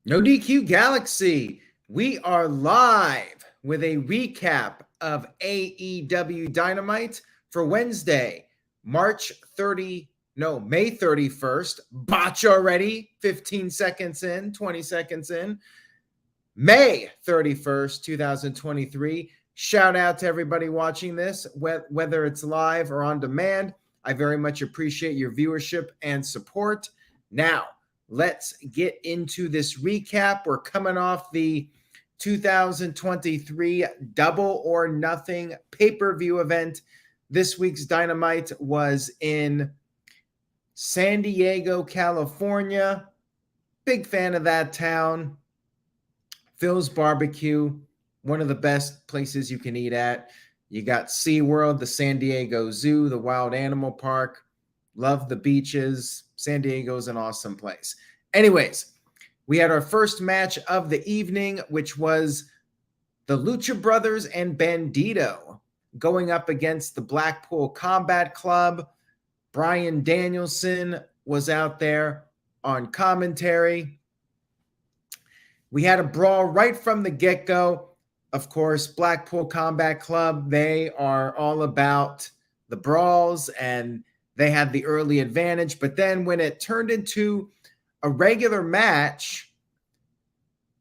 No DQ Galaxy. We are live with a recap of AEW Dynamite for Wednesday, May 31st. Botch already. 15 seconds in, 20 seconds in. May 31st, 2023. Shout out to everybody watching this, whether it's live or on demand. I very much appreciate your viewership and support. Now, let's get into this recap. We're coming off the 2023 Double or Nothing pay-per-view event. This week's Dynamite was in San Diego, California. Big fan of that town. Phil's Barbecue, one of the best places you can eat at. You got SeaWorld, the San Diego Zoo, the Wild Animal Park. Love the beaches. San Diego's an awesome place. Anyways, we had our first match of the evening, which was the Lucha Brothers and Bandito going up against the Blackpool Combat Club. Bryan Danielson was out there on commentary. We had a brawl right from the get-go. Of course, Blackpool Combat Club, they are all about the brawls, and they had the early advantage. But then when it turned into a regular match,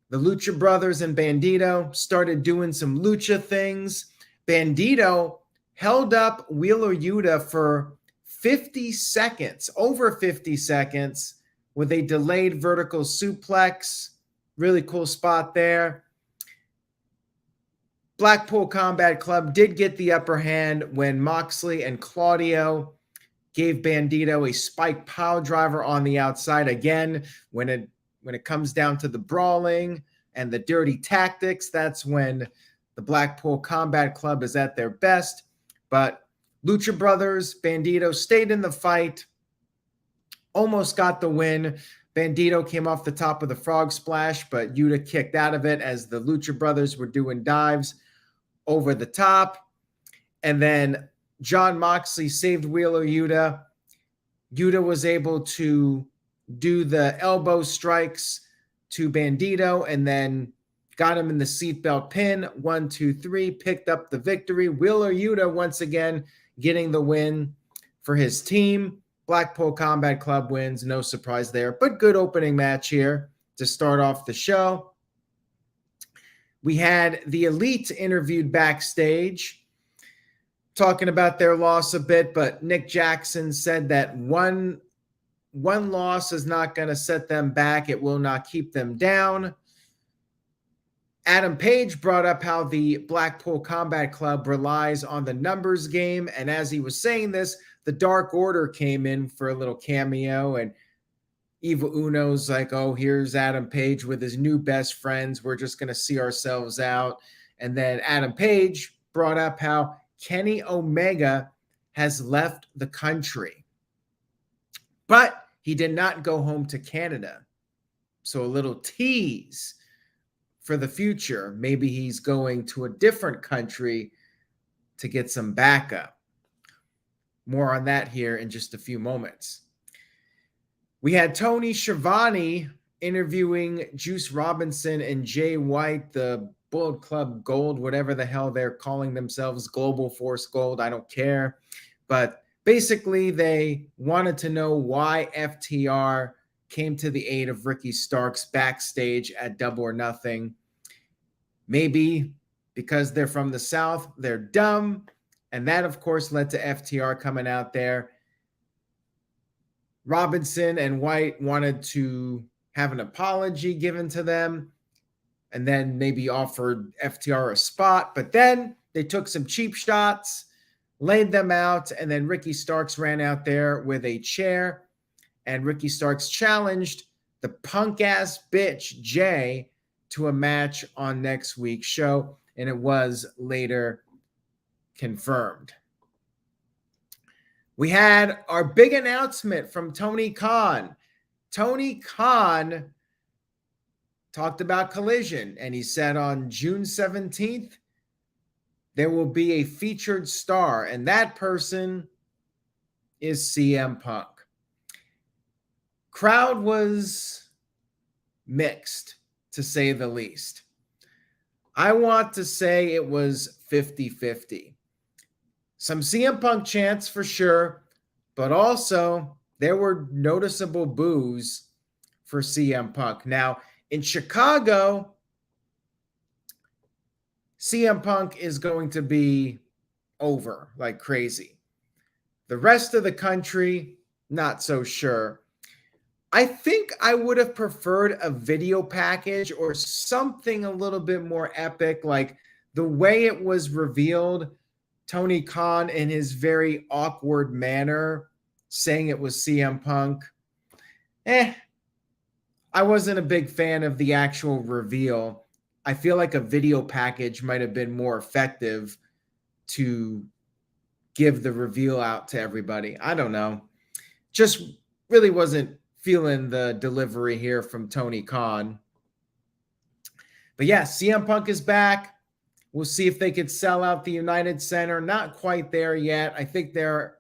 the Lucha Brothers and Bandito started doing some Lucha things. Bandito held up Wheeler Yuta for 50 seconds, over 50 seconds, with a delayed vertical suplex. Really cool spot there. Blackpool Combat Club did get the upper hand when Moxley and Claudio gave Bandito a spike pile driver on the outside. Again, when it comes down to the brawling and the dirty tactics, that's when the Blackpool Combat Club is at their best. But Lucha Brothers, Bandito stayed in the fight, almost got the win. Bandito came off the top of the frog splash, but Yuta kicked out of it as the Lucha Brothers were doing dives over the top. And then Jon Moxley saved Wheeler Yuta. Yuta was able to do the elbow strikes to Bandito and then got him in the seatbelt pin. 1, 2, 3, picked up the victory. Wheeler Yuta once again getting the win for his team. Blackpool Combat Club wins, no surprise there, but good opening match here to start off the show. We had the Elite interviewed backstage, talking about their loss a bit, but Nick Jackson said that one loss is not going to set them back. It will not keep them down. Adam Page brought up how the Blackpool Combat Club relies on the numbers game, and as he was saying this, the Dark Order came in for a little cameo, and Evil Uno's like, oh, here's Adam Page with his new best friends. We're just going to see ourselves out. And then Adam Page brought up how Kenny Omega has left the country, but he did not go home to Canada. So a little tease for the future. Maybe he's going to a different country to get some backup. More on that here in just a few moments. We had Tony Schiavone interviewing Juice Robinson and Jay White, the Bullet Club Gold, whatever the hell they're calling themselves, Global Force Gold, I don't care. But basically, they wanted to know why FTR came to the aid of Ricky Starks backstage at Double or Nothing. Maybe because they're from the South, they're dumb. And that, of course, led to FTR coming out there. Robinson and White wanted to have an apology given to them and then maybe offered FTR a spot. But then they took some cheap shots, laid them out, and then Ricky Starks ran out there with a chair. And Ricky Starks challenged the punk-ass bitch, Jay, to a match on next week's show. And it was later confirmed. We had our big announcement from Tony Khan. Tony Khan talked about Collision, and he said on June 17th, there will be a featured star, and that person is CM Punk. Crowd was mixed, to say the least. I want to say it was 50-50. Some CM Punk chants for sure, but also there were noticeable boos for CM Punk. Now, in Chicago, CM Punk is going to be over like crazy. The rest of the country, not so sure. I think I would have preferred a video package or something a little bit more epic, like the way it was revealed, Tony Khan in his very awkward manner saying it was CM Punk. I wasn't a big fan of the actual reveal. I feel like a video package might have been more effective to give the reveal out to everybody. I don't know. Just really wasn't feeling the delivery here from Tony Khan. But yeah, CM Punk is back. We'll see if they could sell out the United Center. Not quite there yet. I think they're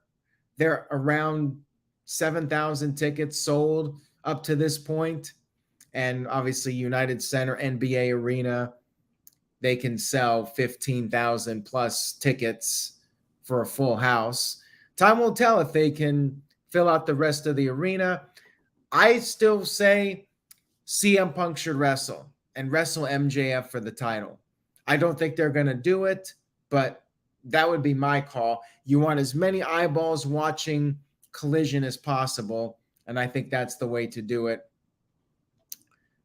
around 7,000 tickets sold up to this point. And obviously United Center, NBA Arena, they can sell 15,000 plus tickets for a full house. Time will tell if they can fill out the rest of the arena. I still say CM Punk should wrestle and wrestle MJF for the title. I don't think they're going to do it, but that would be my call. You want as many eyeballs watching Collision as possible, and I think that's the way to do it.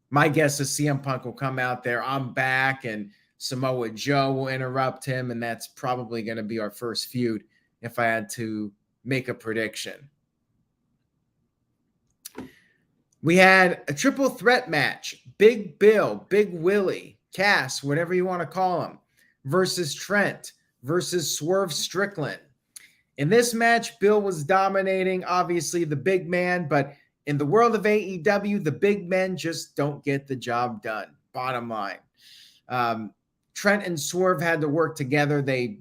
My guess is CM Punk will come out there, I'm back, and Samoa Joe will interrupt him, and that's probably going to be our first feud if I had to make a prediction. We had a triple threat match. Big Bill, Big Willie, Cass, whatever you want to call him, versus Trent, versus Swerve Strickland. In this match, Bill was dominating, obviously the big man, but in the world of AEW, the big men just don't get the job done, bottom line. Trent and Swerve had to work together. They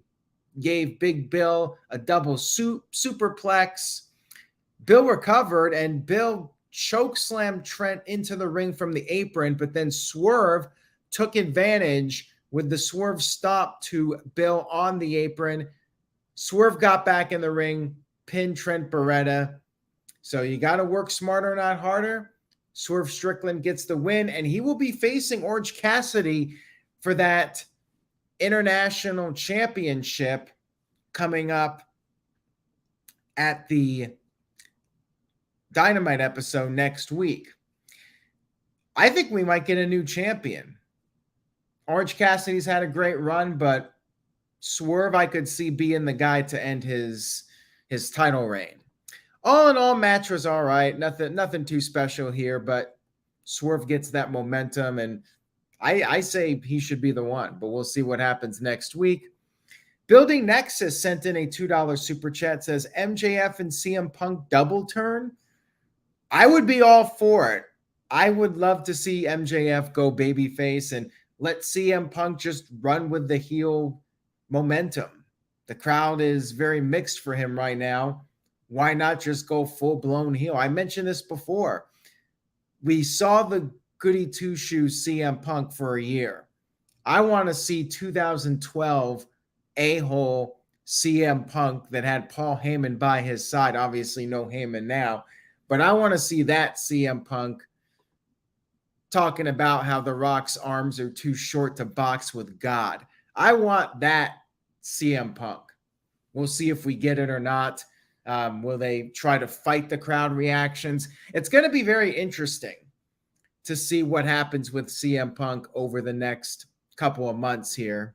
gave Big Bill a double superplex. Bill recovered, and Bill chokeslammed Trent into the ring from the apron, but then Swerve took advantage with the Swerve stop to Bill on the apron. Swerve got back in the ring, pinned Trent Beretta. So you got to work smarter, not harder. Swerve Strickland gets the win, and he will be facing Orange Cassidy for that international championship coming up at the Dynamite episode next week. I think we might get a new champion. Orange Cassidy's had a great run, but Swerve I could see being the guy to end his title reign. All in all, match was all right. Nothing too special here, but Swerve gets that momentum, and I say he should be the one, but we'll see what happens next week. Building Nexus sent in a $2 super chat, says MJF and CM Punk double turn. I would be all for it. I would love to see MJF go babyface and let CM Punk just run with the heel momentum. The crowd is very mixed for him right now. Why not just go full-blown heel? I mentioned this before. We saw the goody two-shoes CM Punk for a year. I want to see 2012 a-hole CM Punk that had Paul Heyman by his side. Obviously, no Heyman now. But I want to see that CM Punk talking about how The Rock's arms are too short to box with God. I want that CM Punk. We'll see if we get it or not. Will they try to fight the crowd reactions? It's going to be very interesting to see what happens with CM Punk over the next couple of months here.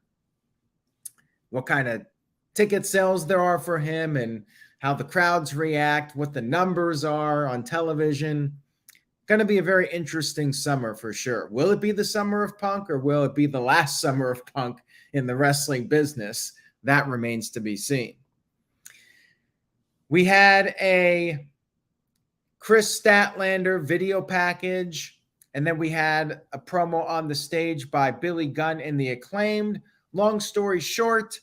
What kind of ticket sales there are for him and how the crowds react, what the numbers are on television. Going to be a very interesting summer for sure. Will it be the summer of Punk, or will it be the last summer of Punk in the wrestling business? That remains to be seen. We had a Chris Statlander video package, and then we had a promo on the stage by Billy Gunn and the Acclaimed. Long story short,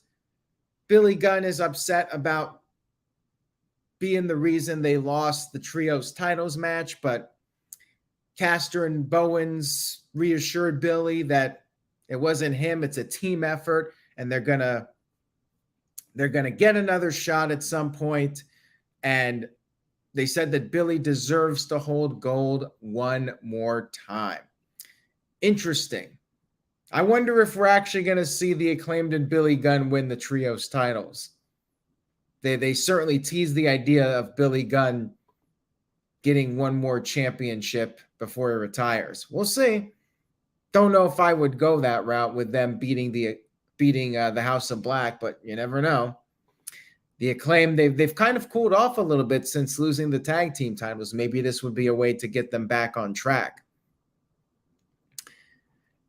Billy Gunn is upset about being the reason they lost the trios titles match, but Caster and Bowens reassured Billy that it wasn't him, it's a team effort, and they're gonna get another shot at some point. And they said that Billy deserves to hold gold one more time. Interesting. I wonder if we're actually going to see the Acclaimed and Billy Gunn win the trios titles. They certainly teased the idea of Billy Gunn getting one more championship before he retires. We'll see. Don't know if I would go that route with them beating the House of Black, but you never know. The Acclaim, they've kind of cooled off a little bit since losing the tag team titles. Maybe this would be a way to get them back on track.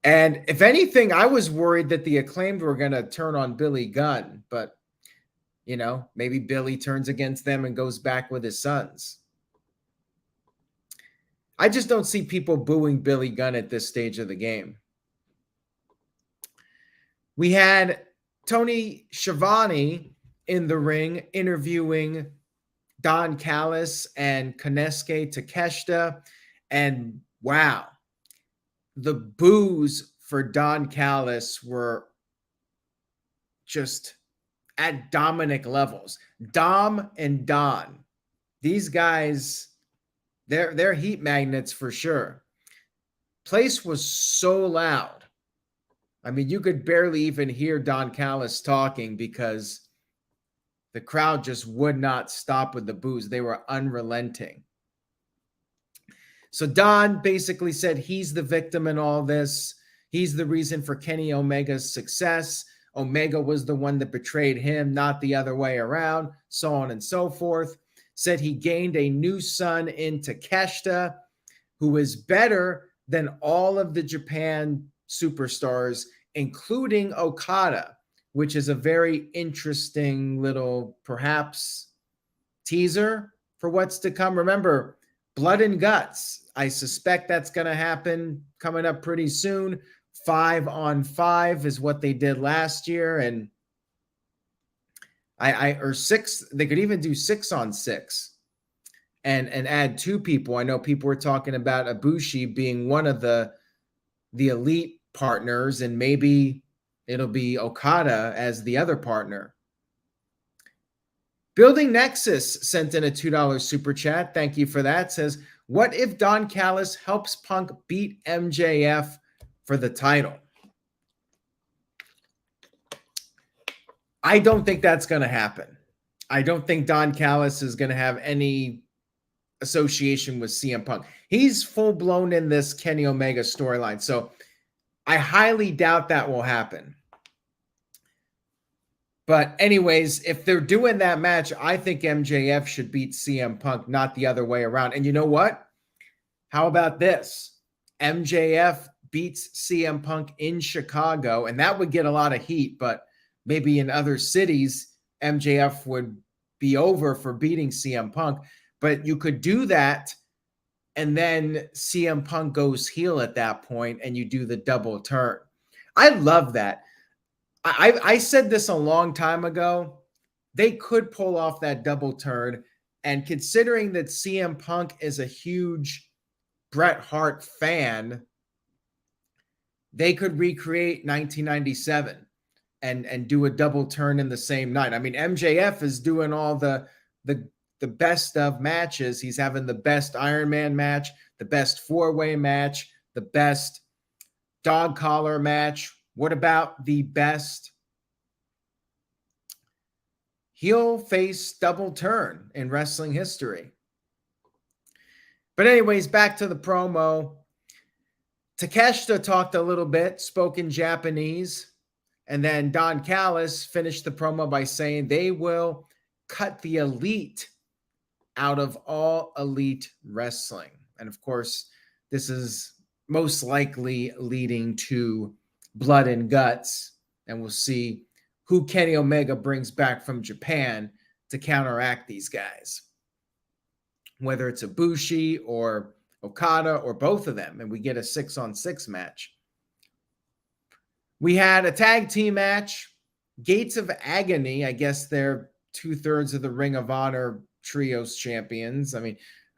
And if anything, I was worried that the Acclaimed were going to turn on Billy Gunn, but maybe Billy turns against them and goes back with his sons. I just don't see people booing Billy Gunn at this stage of the game. We had Tony Schiavone in the ring interviewing Don Callis and Konosuke Takeshita. And wow, the boos for Don Callis were just at Dominic levels. Dom and Don, these guys, they're heat magnets for sure. Place was so loud. I mean, you could barely even hear Don Callis talking because the crowd just would not stop with the boos. They were unrelenting. So Don basically said he's the victim in all this. He's the reason for Kenny Omega's success. Omega was the one that betrayed him, not the other way around, so on and so forth. Said he gained a new son in Takeshita, who is better than all of the Japan superstars, including Okada, which is a very interesting little, perhaps, teaser for what's to come. Remember, Blood and Guts. I suspect that's going to happen coming up pretty soon. 5-on-5 is what they did last year. And or 6, they could even do 6-on-6 and add 2 people. I know people were talking about Ibushi being one of the elite partners, and maybe it'll be Okada as the other partner. Building Nexus sent in a $2 super chat. Thank you for that. Says, what if Don Callis helps Punk beat MJF for the title? I don't think that's going to happen. I don't think Don Callis is going to have any association with CM Punk. He's full-blown in this Kenny Omega storyline. So I highly doubt that will happen. But anyways, if they're doing that match, I think MJF should beat CM Punk, not the other way around. And you know what? How about this? MJF beats CM Punk in Chicago, and that would get a lot of heat, but maybe in other cities, MJF would be over for beating CM Punk. But you could do that, and then CM Punk goes heel at that point, and you do the double turn. I love that. I said this a long time ago. They could pull off that double turn, and considering that CM Punk is a huge Bret Hart fan, they could recreate 1997 and do a double turn in the same night. I mean, MJF is doing all the best of matches. He's having the best Iron Man match, the best 4-way match, the best dog collar match. What about the best heel face double turn in wrestling history? But anyways, back to the promo. Takeshita talked a little bit, spoke in Japanese, and then Don Callis finished the promo by saying they will cut the elite out of all elite wrestling. And of course, this is most likely leading to Blood and Guts, and we'll see who Kenny Omega brings back from Japan to counteract these guys, whether it's Ibushi or Okada or both of them, and we get a 6-on-6 match. We had a tag team match. Gates of Agony, I guess they're 2/3 of the Ring of Honor Trios champions. I mean,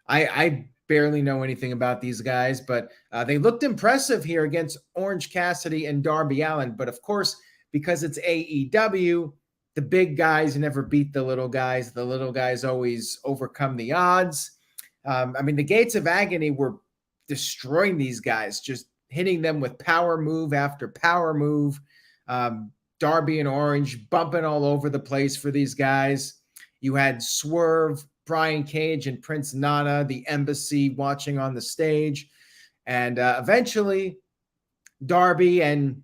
I barely know anything about these guys, but they looked impressive here against Orange Cassidy and Darby Allin. But of course, because it's AEW, the big guys never beat the little guys. The little guys always overcome the odds. I mean, the Gates of Agony were destroying these guys, just hitting them with power move after power move. Darby and Orange bumping all over the place for these guys. You had Swerve, Brian Cage, and Prince Nana, the Embassy, watching on the stage. And eventually, Darby and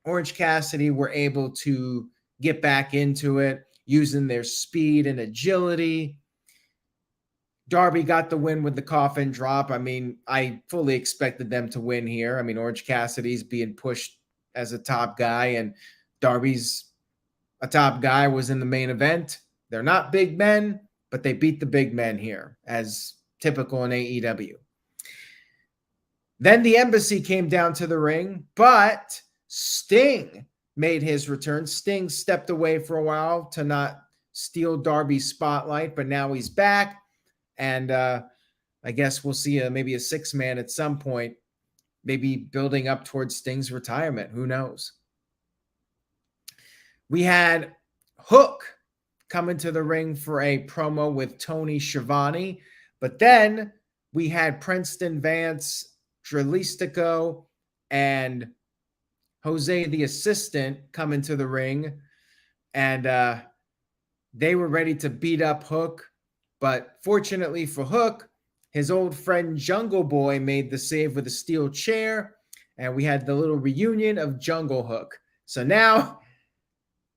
Orange Cassidy were able to get back into it using their speed and agility. Darby got the win with the coffin drop. I mean, I fully expected them to win here. I mean, Orange Cassidy's being pushed as a top guy, and Darby's a top guy, was in the main event. They're not big men, but they beat the big men here, as typical in AEW. Then the Embassy came down to the ring, but Sting made his return. Sting stepped away for a while to not steal Darby's spotlight, but now he's back. And I guess we'll see maybe a 6-man at some point, maybe building up towards Sting's retirement. Who knows? We had Hook come into the ring for a promo with Tony Schiavone, but then we had Princeton Vance, Dralistico, and Jose the Assistant come into the ring, and they were ready to beat up Hook. But fortunately for Hook, his old friend Jungle Boy made the save with a steel chair, and we had the little reunion of Jungle Hook. So now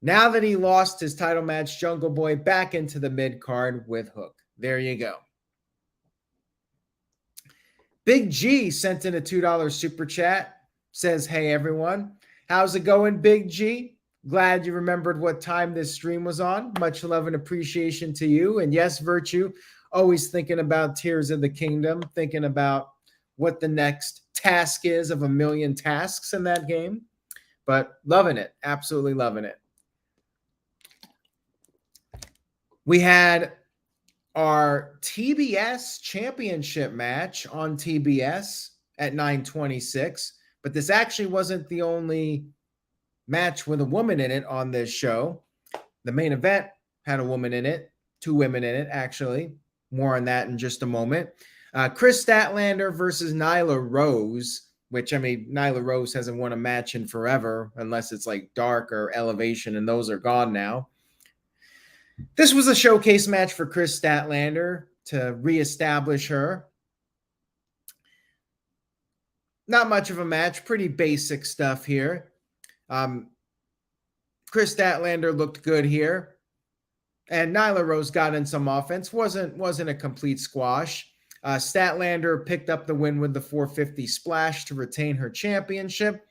that he lost his title match, Jungle Boy back into the mid-card with Hook. There you go. Big G sent in a $2 super chat. Says, hey, everyone. How's it going, Big G? Glad you remembered what time this stream was on. Much love and appreciation to you. And yes, Virtue, always thinking about Tears of the Kingdom, thinking about what the next task is of a million tasks in that game. But loving it. Absolutely loving it. We had our TBS championship match on TBS at 9:26, but this actually wasn't the only match with a woman in it on this show. The main event had a woman in it, 2 women in it, actually. More on that in just a moment. Chris Statlander versus Nyla Rose, which, I mean, Nyla Rose hasn't won a match in forever, unless it's like Dark or Elevation, and those are gone now. This was a showcase match for Chris Statlander to reestablish her. Not much of a match, pretty basic stuff here. Chris Statlander looked good here, and Nyla Rose got in some offense. Wasn't a complete squash. Statlander picked up the win with the 450 splash to retain her championship.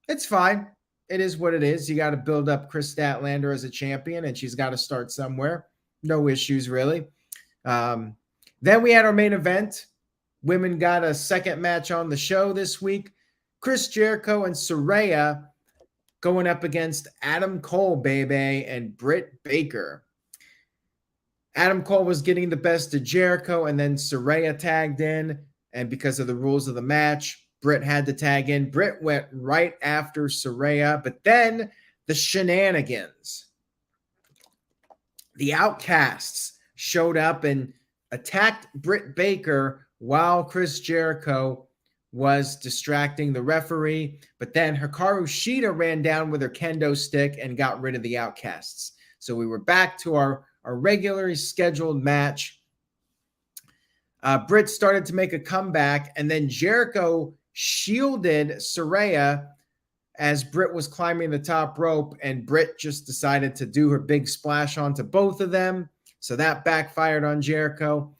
It's fine. It is what it is. You got to build up Chris Statlander as a champion, and she's got to start somewhere. No issues, really. Then we had our main event. Women got a second match on the show this week. Chris Jericho and Saraya going up against Adam Cole, baby, and Britt Baker. Adam Cole was getting the best of Jericho, and then Saraya tagged in, and because of the rules of the match, Britt had to tag in. Britt went right after Saraya, but then the shenanigans. The Outcasts showed up and attacked Britt Baker while Chris Jericho was distracting the referee, but then Hikaru Shida ran down with her kendo stick and got rid of the Outcasts. So we were back to our regularly scheduled match. Britt started to make a comeback, and then Jericho shielded Saraya as Britt was climbing the top rope, and Britt just decided to do her big splash onto both of them. So that backfired on Jericho.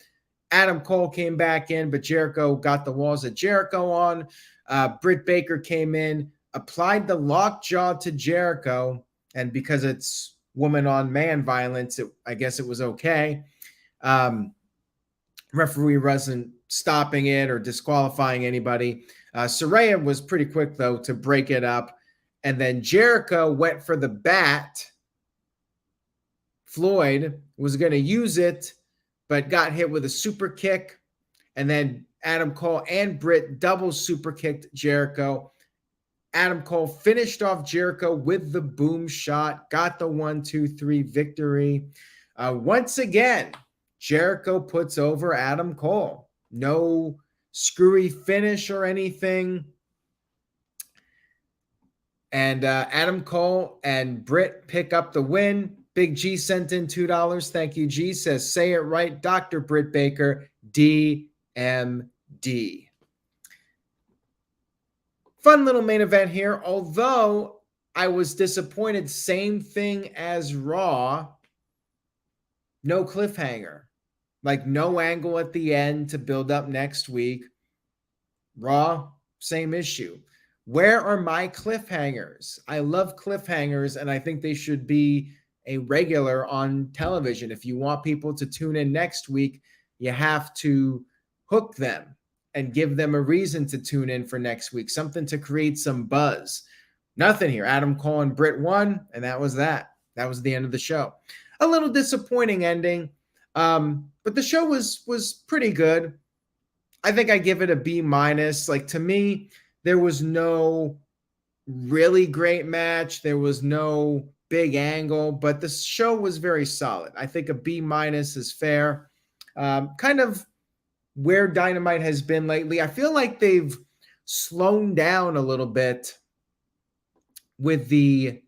Adam Cole came back in, but Jericho got the walls of Jericho on. Britt Baker came in, applied the lockjaw to Jericho, and because it's woman-on-man violence, I guess it was okay. Referee wasn't stopping it or disqualifying anybody. Saraya was pretty quick, though, to break it up. And then Jericho went for the bat. Floyd was going to use it but got hit with a super kick. And then Adam Cole and Britt double super kicked Jericho. Adam Cole finished off Jericho with the boom shot, got the 1-2-3 victory. Once again, Jericho puts over Adam Cole. No screwy finish or anything. And Adam Cole and Britt pick up the win. Big G sent in $2. Thank you, G. Says, say it right, Dr. Britt Baker, DMD. Fun little main event here. Although I was disappointed, same thing as Raw. No cliffhanger. Like no angle at the end to build up next week. Raw, same issue. Where are my cliffhangers? I love cliffhangers, and I think they should be a regular on television. If you want people to tune in next week, you have to hook them and give them a reason to tune in for next week, something to create some buzz. Nothing here. Adam Cole and Britt won, and that was that. That was the end of the show. A little disappointing ending, but the show was pretty good. I think I give it a B-. Like, to me, there was no really great match. There was no big angle, but the show was very solid. I think a B- is fair. Kind of where Dynamite has been lately. I feel like they've slowed down a little bit with the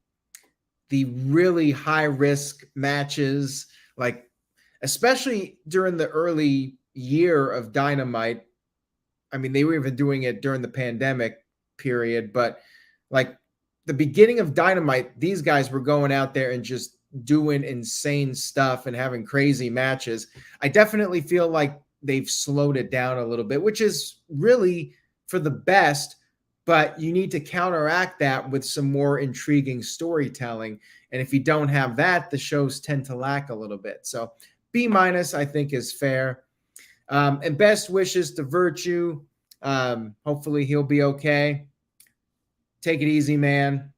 really high-risk matches, like especially during the early year of Dynamite. I mean, they were even doing it during the pandemic period, but like the beginning of Dynamite, these guys were going out there and just doing insane stuff and having crazy matches. I definitely feel like they've slowed it down a little bit, which is really for the best, but you need to counteract that with some more intriguing storytelling. And if you don't have that, the shows tend to lack a little bit. So B- I think is fair. And best wishes to Virtue. Hopefully he'll be okay. Take it easy, man.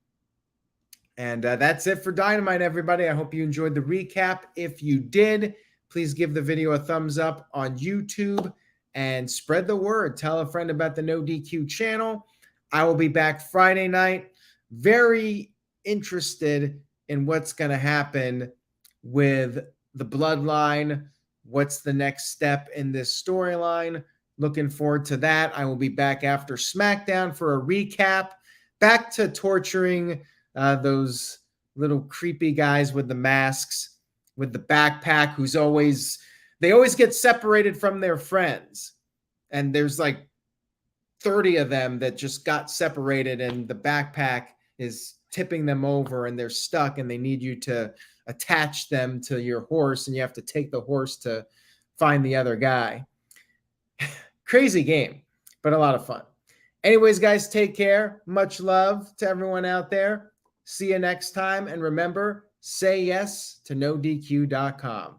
And that's it for Dynamite, everybody. I hope you enjoyed the recap. If you did, please give the video a thumbs up on YouTube and spread the word. Tell a friend about the No DQ channel. I will be back Friday night. Very interested in what's going to happen with the Bloodline. What's the next step in this storyline? Looking forward to that. I will be back after SmackDown for a recap. Back to torturing those little creepy guys with the masks, with the backpack, they always get separated from their friends. And there's like 30 of them that just got separated, and the backpack is tipping them over and they're stuck, and they need you to attach them to your horse, and you have to take the horse to find the other guy. Crazy game, but a lot of fun. Anyways, guys, take care. Much love to everyone out there. See you next time. And remember, say yes to NoDQ.com.